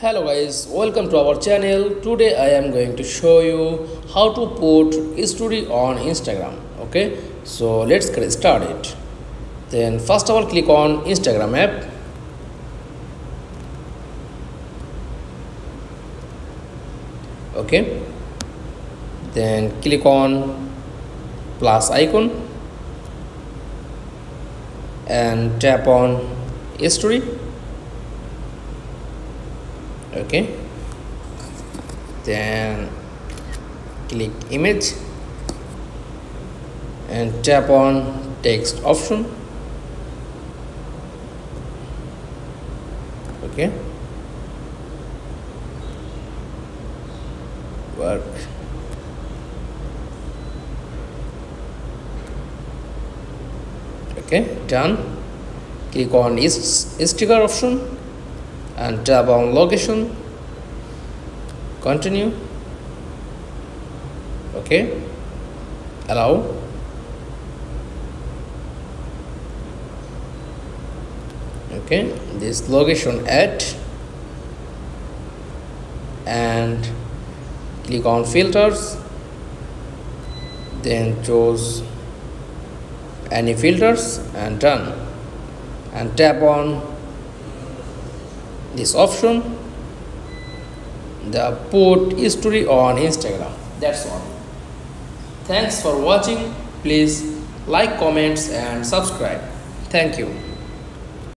Hello guys, welcome to our channel. Today I am going to show you how to put story on Instagram. Okay, so let's get started. Then first of all, click on Instagram app. Okay, then click on plus icon and tap on story. Okay, then click image and tap on text option. Okay, work. Okay, done. Click on sticker option and tap on location. Continue. Okay, allow. Okay, this location add and click on filters, then choose any filters and done, and tap on this option, the put story on Instagram. That's all. Thanks for watching. Please like, comments and subscribe. Thank you.